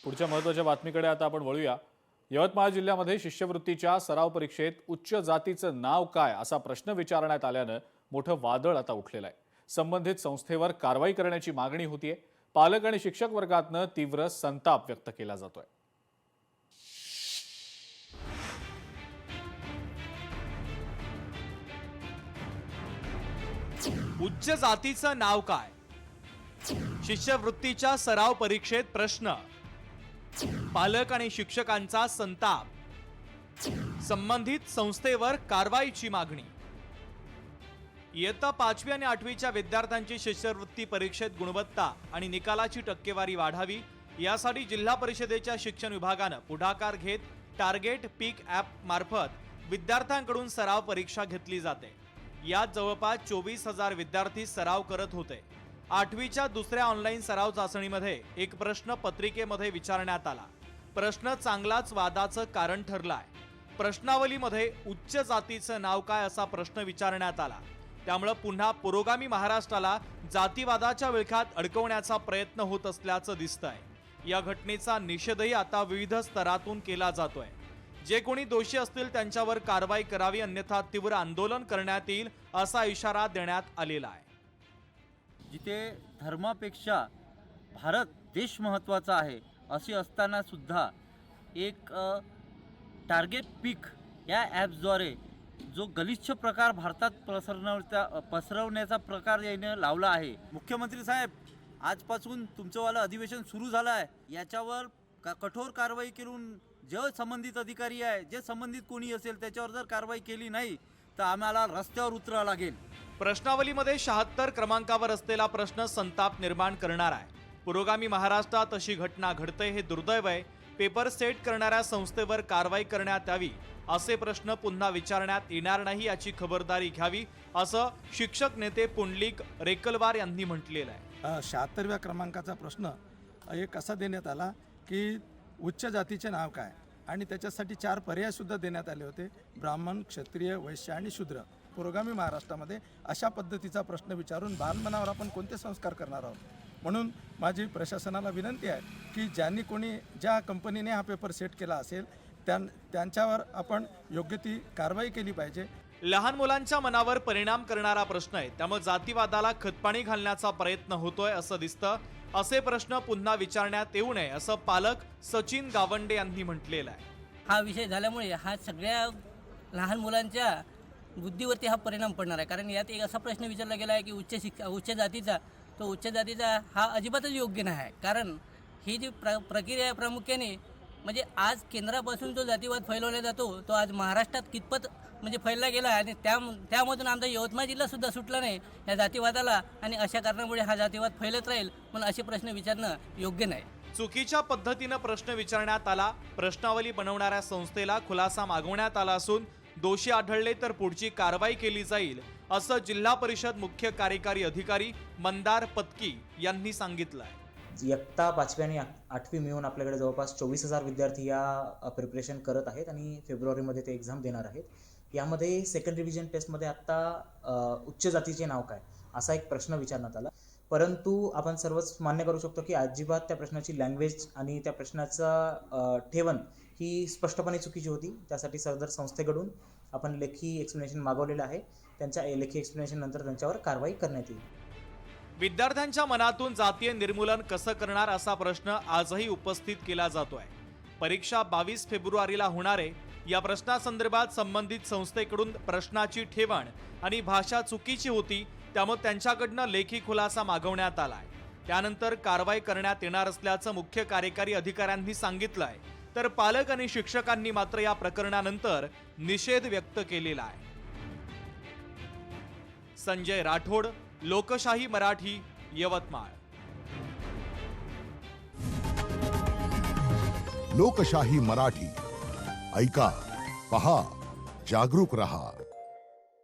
पुढच्या महत्त्वाच्या बातमीकडे आता आपण वळूया। यवतमाळ जिल्ह्यामध्ये शिष्यवृत्तीच्या सराव परीक्षेत उच्च जातीचं नाव काय असा प्रश्न विचारण्यात आल्यानं मोठं वादळ आता उठलेलं आहे। संबंधित संस्थेवर कारवाई करण्याची मागणी होतीये। पालक आणि शिक्षक वर्गातनं तीव्र संताप व्यक्त केला जातोय। उच्च जातीचं नाव काय? शिष्यवृत्तीच्या सराव परीक्षेत प्रश्न, पालक आणि शिक्षकांचा संताप, संबंधित संस्थेवर कारवाईची मागणी। इयत्ता 5वी आणि 8वीच्या विद्यार्थ्यांची शिष्यवृत्ती परीक्षेत गुणवत्ता आणि निकालाची टक्केवारी वाढावी यासाठी जिल्हा परिषदेच्या शिक्षण विभागानं पुढाकार घेत टार्गेट पीक ॲप मार्फत विद्यार्थ्यांकडून सराव परीक्षा घेतली जाते। यात जवळपास 24,000 विद्यार्थी सराव करत होते। 8वीच्या दुसऱ्या ऑनलाईन सराव चाचणीमध्ये एक प्रश्न पत्रिकेमध्ये विचारण्यात आला। प्रश्न चांगलाच वादाचं कारण ठरलाय। प्रश्नावलीमध्ये उच्च जातीचं नाव काय असा प्रश्न विचारण्यात आला। त्यामुळे पुन्हा पुरोगामी महाराष्ट्राला जातीवादाच्या विळख्यात अडकवण्याचा प्रयत्न होत असल्याचं दिसतंय। या घटनेचा निषेधही आता विविध स्तरातून केला जातोय। जे कोणी दोषी असतील त्यांच्यावर कारवाई करावी, अन्यथा तीव्र आंदोलन करण्यात येईल असा इशारा देण्यात आलेला आहे। जिथे धर्मापेक्षा भारत देश महत्त्वाचा आहे असे असताना सुद्धा एक टार्गेट पीक या ॲप्सद्वारे जो गलिच्छ प्रकार भारतात पसरवण्याचा प्रकार याने लावला आहे। मुख्यमंत्री साहेब, आजपासून तुमचंवालं अधिवेशन सुरू झालं आहे, याच्यावर कठोर कारवाई करून जे संबंधित अधिकारी आहे, जे संबंधित कोणी असेल त्याच्यावर जर कारवाई केली नाही तर आम्हाला रस्त्यावर उतरावं लागेल। प्रश्नावलीमध्ये 76 क्रमांकावर असलेला प्रश्न संताप निर्माण करणार आहे। पुरोगामी महाराष्ट्रात अशी घटना घडते हे दुर्दैव आहे। पेपर सेट करणाऱ्या संस्थेवर कारवाई करण्यात यावी, असे प्रश्न पुन्हा विचारण्यात येणार नाही याची खबरदारी घ्यावी, असं शिक्षक नेते पुंडलिक रेकलवार यांनी म्हटलेलं आहे। 76व्या क्रमांकाचा प्रश्न एक असा देण्यात आला की उच्च जातीचे नाव काय, आणि त्याच्यासाठी 4 पर्याय सुद्धा देण्यात आले होते: ब्राह्मण, क्षत्रिय, वैश्य आणि शूद्र। पुरोगामी महाराष्ट्रामध्ये अशा पद्धतीचा प्रश्न विचारून बालमनावर आपण कोणते संस्कार करणार आहोत? म्हणून माझी प्रशासनाला विनंती आहे की ज्या कंपनीने हा पेपर सेट केला असेल त्यांच्यावर आपण योग्य ती कारवाई केली पाहिजे। लहान मुलांच्या मनावर परिणाम करणारा प्रश्न आहे, त्यामुळे जातीवादाला खतपाणी घालण्याचा प्रयत्न होतोय असं दिसतं। असे प्रश्न पुन्हा विचारण्यात येऊ नये असं पालक सचिन गावंडे यांनी म्हटलेलं आहे। हा विषय झाल्यामुळे हा सगळ्या लहान मुलांच्या बुद्धीवरती हा परिणाम पडणार आहे। कारण यात एक असा प्रश्न विचारला गेला आहे की उच्च जातीचा हा अजिबातच योग्य नाही आहे। कारण ही जी प्रक्रिया आहे प्रामुख्याने म्हणजे आज केंद्रापासून जो जातीवाद फैलवला जातो तो आज महाराष्ट्रात कितपत म्हणजे फैलला गेला आहे, आणि त्यामधून आमचा यवतमाळ जिल्हासुद्धा सुटला नाही या जातीवादाला, आणि अशा कारणामुळे हा जातीवाद फैलत राहील म्हणून असे प्रश्न विचारणं योग्य नाही। चुकीच्या पद्धतीनं प्रश्न विचारण्यात आला। प्रश्नावली बनवणाऱ्या संस्थेला खुलासा मागवण्यात आला असून दोषी आढळले तर पुढची कारवाई केली जाईल असं जिल्हा परिषद मुख्य कार्यकारी अधिकारी मंदार पत्की यांनी सांगितलं आहे। इयत्ता 5वी आणि 8वी मिळून आपल्याकडे जवळपास 24,000 विद्यार्थी या प्रिपरेशन करत आहेत आणि फेब्रुवारीमध्ये ते एक्झाम देणार आहेत। यामध्ये सेकंड रिव्हिजन टेस्टमध्ये आत्ता उच्च जातीचे नाव काय असा एक प्रश्न विचारण्यात आला, परंतु आपण सर्वच मान्य करू शकतो की अजिबात त्या प्रश्नाची लँग्वेज आणि त्या प्रश्नाचा ठेवण ही स्पष्टपणे चुकीची होती। त्यासाठी सदर संस्थेकडून आपण लेखी एक्सप्लेनेशन मागवलेलं आहे। त्यांच्या लेखी एक्सप्लेनेशन नंतर त्यांच्यावर कारवाई करण्यात येईल। विद्यार्थ्यांच्या मनातून जातीय निर्मूलन कसं करणार असा प्रश्न आजही उपस्थित केला जातोय। परीक्षा 22 फेब्रुवारीला होणार आहे। या प्रश्नासंदर्भात संबंधित संस्थेकडून प्रश्नाची ठेवण आणि भाषा चुकीची होती, त्यामुळे त्यांच्याकडनं लेखी खुलासा मागवण्यात आलाय। त्यानंतर कारवाई करण्यात येणार असल्याचं मुख्य कार्यकारी अधिकाऱ्यांनी सांगितलंय। तर पालक आणि शिक्षकांनी मात्र या प्रकरणानंतर निषेध व्यक्त केलेला आहे। संजय राठोड, लोकशाही मराठी, यवतमाळ। लोकशाही मराठी ऐका, पहा, जागरूक रहा।